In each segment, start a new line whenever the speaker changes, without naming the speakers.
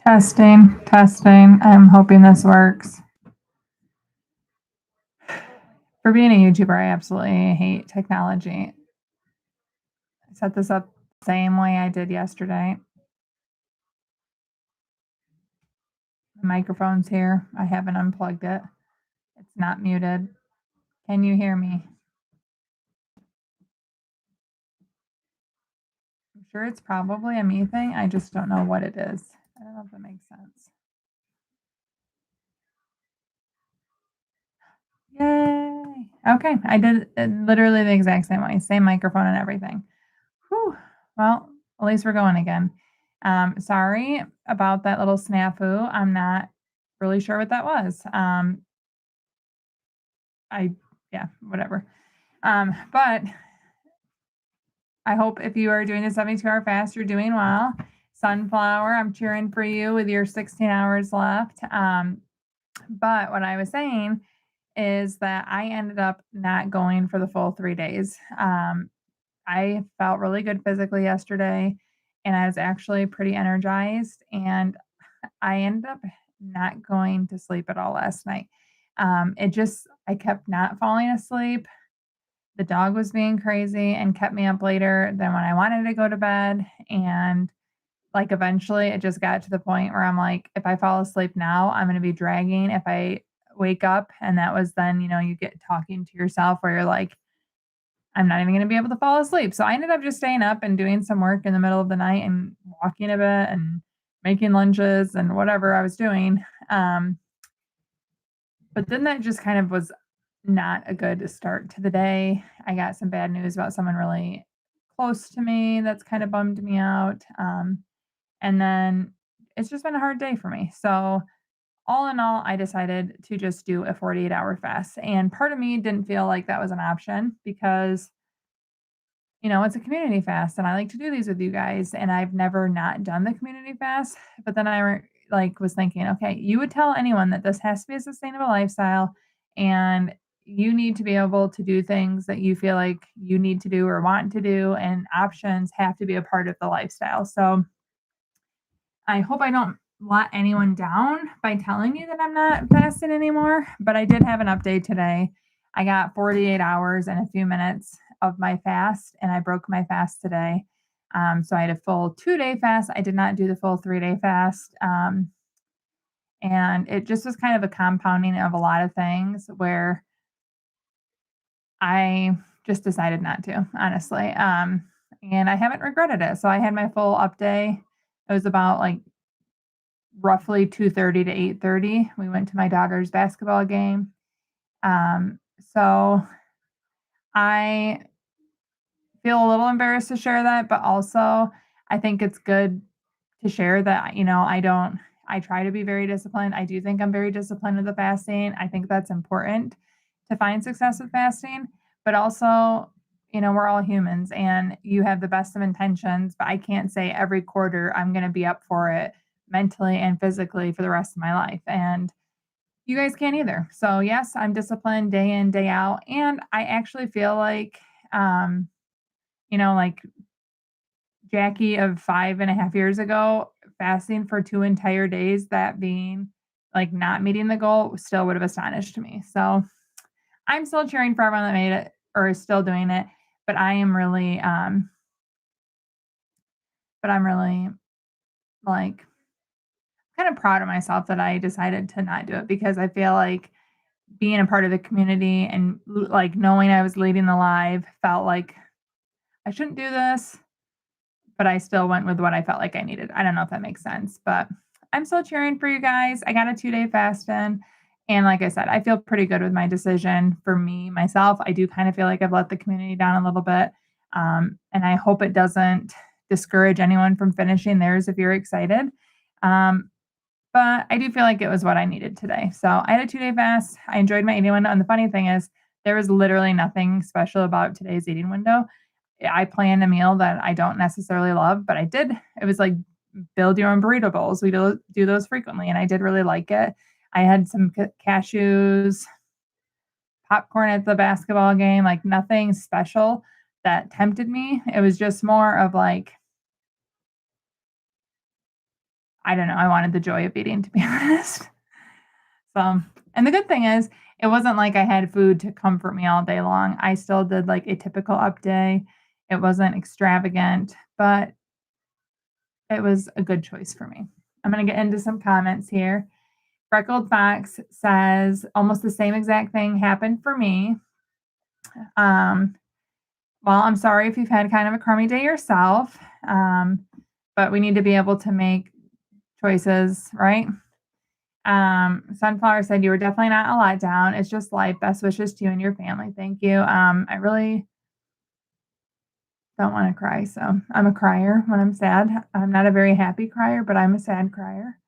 Testing, testing. I'm hoping this works. For being a YouTuber, I absolutely hate technology. I set this up the same way I did yesterday. The microphone's here. I haven't unplugged it. It's not muted. Can you hear me? I'm sure it's probably a me thing. I just don't know what it is. I don't know if that makes sense. Yay. Okay, I did it literally the exact same way, same microphone and everything. Whew. Well, at least we're going again. Sorry about that little snafu. I'm not really sure what that was. I yeah, whatever. But I hope if you are doing a 72-hour fast, you're doing well. Sunflower, I'm cheering for you with your 16 hours left. But what I was saying is that I ended up not going for the full 3 days. I felt really good physically yesterday, and I was actually pretty energized, and I ended up not going to sleep at all last night. I kept not falling asleep. The dog was being crazy and kept me up later than when I wanted to go to bed. And like eventually it just got to the point where I'm like, if I fall asleep now, I'm going to be dragging. If I wake up, and that was then, you get talking to yourself where you're like, I'm not even going to be able to fall asleep. So I ended up just staying up and doing some work in the middle of the night and walking a bit and making lunches and whatever I was doing. But then that just kind of was not a good start to the day. I got some bad news about someone really close to me that's kind of bummed me out. And then it's just been a hard day for me. So, all in all, I decided to just do a 48-hour fast. And part of me didn't feel like that was an option because it's a community fast and I like to do these with you guys and I've never not done the community fast. But then was thinking, okay, you would tell anyone that this has to be a sustainable lifestyle and you need to be able to do things that you feel like you need to do or want to do, and options have to be a part of the lifestyle. So I hope I don't let anyone down by telling you that I'm not fasting anymore, but I did have an update today. I got 48 hours and a few minutes of my fast, and I broke my fast today. So I had a full 2-day fast. I did not do the full 3-day fast. And it just was kind of a compounding of a lot of things where I just decided not to, honestly. And I haven't regretted it. So I had my full up day. It was about like roughly 2:30 to 8:30. We went to my daughter's basketball game. So I feel a little embarrassed to share that, but also I think it's good to share that, I try to be very disciplined. I do think I'm very disciplined with the fasting. I think that's important to find success with fasting, but also, we're all humans and you have the best of intentions, but I can't say every quarter I'm going to be up for it mentally and physically for the rest of my life. And you guys can't either. So, yes, I'm disciplined day in, day out. And I actually feel like, um, like Jackie of 5.5 years ago, fasting for 2 entire days, that being like not meeting the goal, still would have astonished me. So I'm still cheering for everyone that made it or is still doing it, but I'm really like kind of proud of myself that I decided to not do it because I feel like being a part of the community and like knowing I was leading the live felt like I shouldn't do this, but I still went with what I felt like I needed. I don't know if that makes sense, but I'm still cheering for you guys. I got a 2-day fast in. And like I said, I feel pretty good with my decision for me, myself. I do kind of feel like I've let the community down a little bit. And I hope it doesn't discourage anyone from finishing theirs if you're excited. Um, but I do feel like it was what I needed today. So I had a 2-day fast. I enjoyed my eating window. And the funny thing is, there was literally nothing special about today's eating window. I planned a meal that I don't necessarily love, but I did. It was like build your own burrito bowls. We do those frequently, and I did really like it. I had some cashews, popcorn at the basketball game, like nothing special that tempted me. It was just more of like, I don't know, I wanted the joy of eating, to be honest. So, and the good thing is, it wasn't like I had food to comfort me all day long. I still did like a typical up day. It wasn't extravagant, but it was a good choice for me. I'm gonna get into some comments here. Freckled Fox says almost the same exact thing happened for me. Um, well, I'm sorry if you've had kind of a crummy day yourself, but we need to be able to make choices, right? Sunflower said you were definitely not a letdown. It's just life. Best wishes to you and your family. Thank you. I really don't want to cry, so I'm a crier when I'm sad. I'm not a very happy crier, but I'm a sad crier.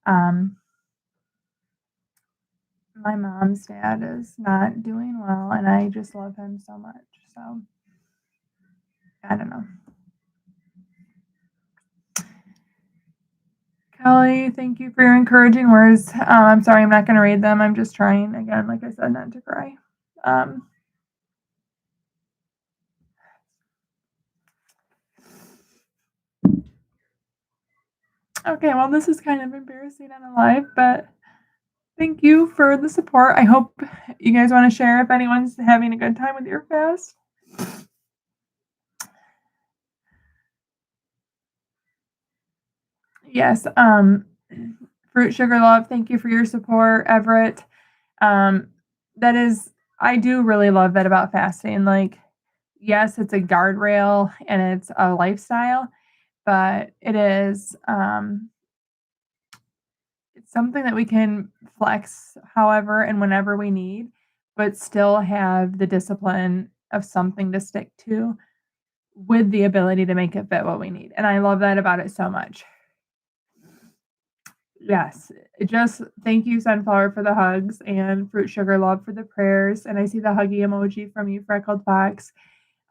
Um, my mom's dad is not doing well, and I just love him so much. So I don't know. Kelly, thank you for your encouraging words. I'm sorry I'm not going to read them. I'm just trying again, like I said, not to cry. Um, okay, well, this is kind of embarrassing on a live, but thank you for the support. I hope you guys want to share if anyone's having a good time with your fast. Yes, Fruit Sugar Love, thank you for your support, Everett. Um, that is, I do really love that about fasting. Like, yes, it's a guardrail and it's a lifestyle, but it's something that we can flex however and whenever we need, but still have the discipline of something to stick to with the ability to make it fit what we need. And I love that about it so much. Yes, just thank you, Sunflower, for the hugs and Fruit Sugar Love for the prayers. And I see the huggy emoji from you, Freckled Fox.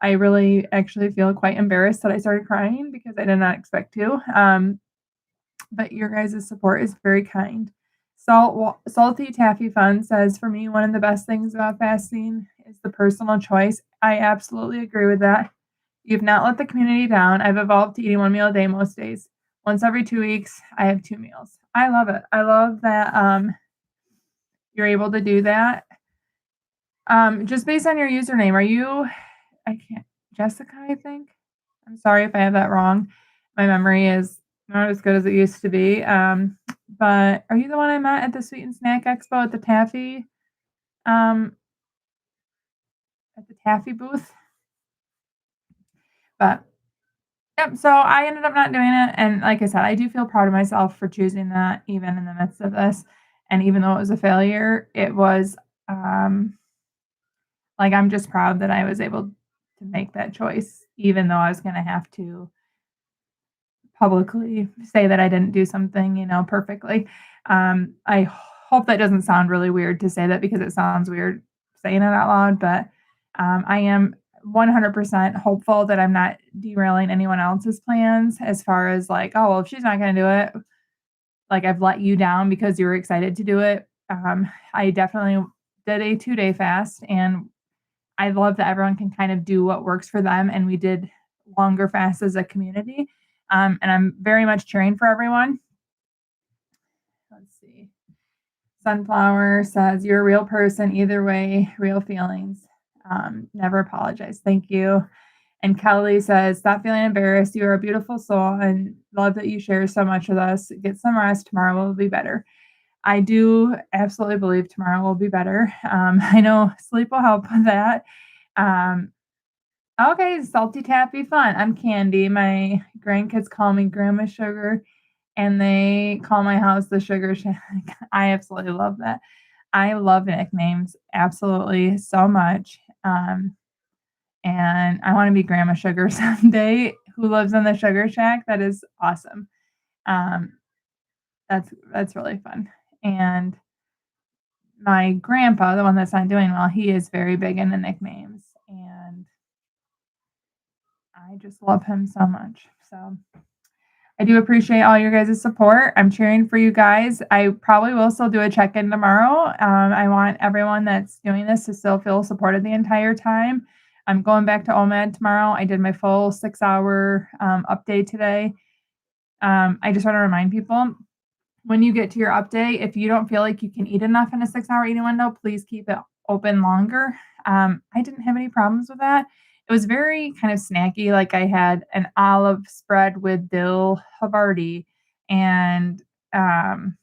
I really actually feel quite embarrassed that I started crying because I did not expect to. But your guys' support is very kind. Salty Taffy Fun says, for me, one of the best things about fasting is the personal choice. I absolutely agree with that. You've not let the community down. I've evolved to eating one meal a day most days. Once every 2 weeks, I have 2 meals. I love it. I love that you're able to do that. Just based on your username, are you, I can't, Jessica, I think? I'm sorry if I have that wrong. My memory is not as good as it used to be. But are you the one I met at the Sweet and Snack Expo um, at the taffy booth? But yep, so I ended up not doing it, and like I said, I do feel proud of myself for choosing that even in the midst of this, and even though it was a failure, it was, like, I'm just proud that I was able to make that choice, even though I was gonna have to publicly say that I didn't do something, perfectly. I hope that doesn't sound really weird to say that because it sounds weird saying it out loud, but I am 100% hopeful that I'm not derailing anyone else's plans as far as like, oh, well, if she's not going to do it, like I've let you down because you were excited to do it. I definitely did a 2-day fast and I love that everyone can kind of do what works for them. And we did longer fasts as a community. And I'm very much cheering for everyone. Let's see. Sunflower says, you're a real person. Either way, real feelings. Never apologize. Thank you. And Kelly says, stop feeling embarrassed. You are a beautiful soul and love that you share so much with us. Get some rest. Tomorrow will be better. I do absolutely believe tomorrow will be better. I know sleep will help with that. Um, Okay, salty taffy fun. I'm Candy. My grandkids call me Grandma Sugar, and they call my house the Sugar Shack. I absolutely love that. I love nicknames absolutely so much. And I want to be Grandma Sugar someday who lives in the Sugar Shack. That is awesome. Um, that's really fun. And my grandpa, the one that's not doing well, he is very big into nicknames, and I just love him so much. So I do appreciate all your guys' support. I'm cheering for you guys. I probably will still do a check-in tomorrow. I want everyone that's doing this to still feel supported the entire time. I'm going back to OMAD tomorrow. I did my full 6-hour update today. I just want to remind people when you get to your up day, if you don't feel like you can eat enough in a 6-hour eating window, please keep it open longer. I didn't have any problems with that. It was very kind of snacky. Like I had an olive spread with dill Havarti and I'm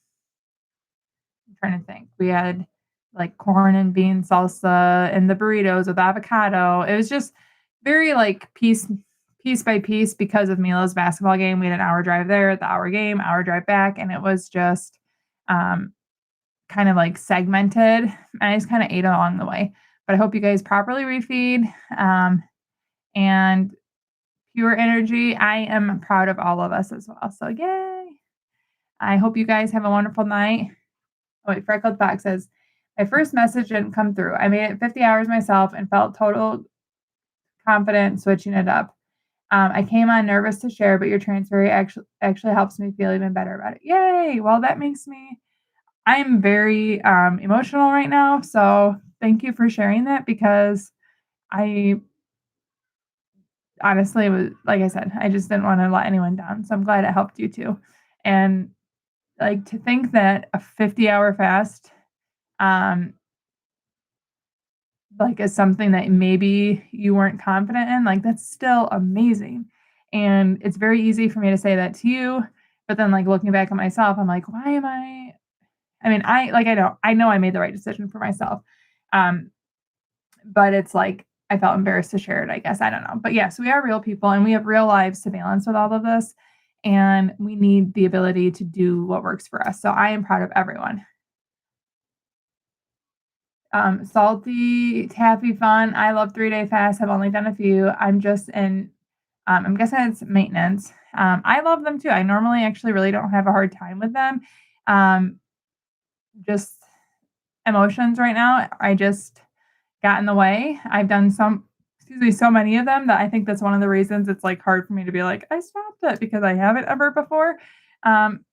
trying to think. We had like corn and bean salsa and the burritos with avocado. It was just very like piece by piece because of Mila's basketball game. We had an hour drive there, the hour game, hour drive back, and it was just um, kind of like segmented. And I just kind of ate along the way. But I hope you guys properly refeed and pure energy. I am proud of all of us as well. So yay! I hope you guys have a wonderful night. Oh, wait, Freckled Fox says, my first message didn't come through. I made it 50 hours myself and felt total confident switching it up. I came on nervous to share, but your transfer actually helps me feel even better about it. Yay! Well, that makes me. I'm very emotional right now, so thank you for sharing that because I honestly was like I said, I just didn't want to let anyone down. So I'm glad it helped you too. And like to think that a 50-hour fast um like is something that maybe you weren't confident in, like that's still amazing. And it's very easy for me to say that to you, but then like looking back at myself, I'm like, why am I mean, I know I made the right decision for myself. Um, but it's like I felt embarrassed to share it, I guess. I don't know. But yes, we are real people and we have real lives to balance with all of this. And we need the ability to do what works for us. So I am proud of everyone. Salty, taffy fun. I love 3-day fasts. I've only done a few. I'm just in, I'm guessing it's maintenance. I love them too. I normally actually really don't have a hard time with them. Um, just emotions right now. I just got in the way. I've done so many of them that I think that's one of the reasons it's like hard for me to be like, I stopped it because I haven't ever before. Um,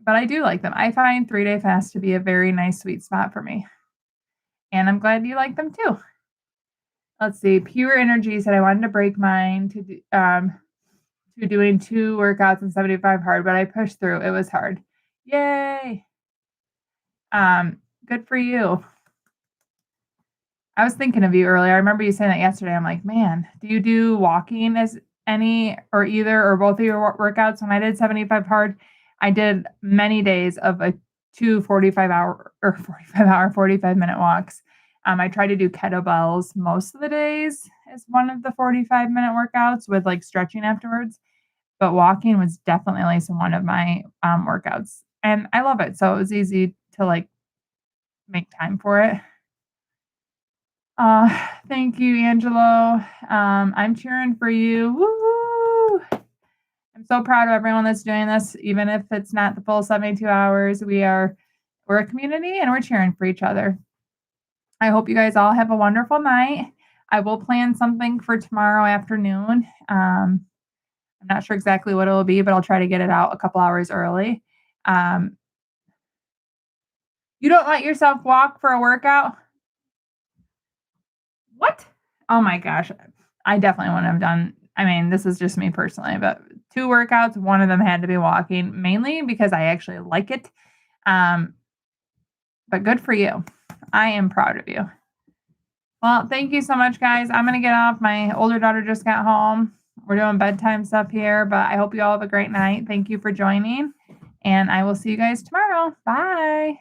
but I do like them. I find 3-day fast to be a very nice sweet spot for me. And I'm glad you like them too. Let's see. Pure Energy said I wanted to break mine to doing 2 workouts and 75 hard, but I pushed through. It was hard. Yay. Good for you. I was thinking of you earlier. I remember you saying that yesterday. I'm like, man, do you do walking as any or either or both of your workouts? When I did 75 hard, I did many days of a 2 45-hour or 45-hour, 45-minute walks. I try to do kettlebells most of the days as one of the 45-minute workouts with like stretching afterwards. But walking was definitely at least one of my workouts. And I love it. So it was easy to like make time for it. Uh, Thank you, Angelo. I'm cheering for you. Woo! I'm so proud of everyone that's doing this, even if it's not the full 72 hours. We're a community and we're cheering for each other. I hope you guys all have a wonderful night. I will plan something for tomorrow afternoon. I'm not sure exactly what it will be, but I'll try to get it out a couple hours early. Um, you don't let yourself walk for a workout? What? Oh my gosh. I definitely wouldn't have done I mean, this is just me personally, but 2 workouts, one of them had to be walking, mainly because I actually like it. Um, but good for you. I am proud of you. Well, thank you so much, guys. I'm gonna get off. My older daughter just got home. We're doing bedtime stuff here, but I hope you all have a great night. Thank you for joining, and I will see you guys tomorrow. Bye.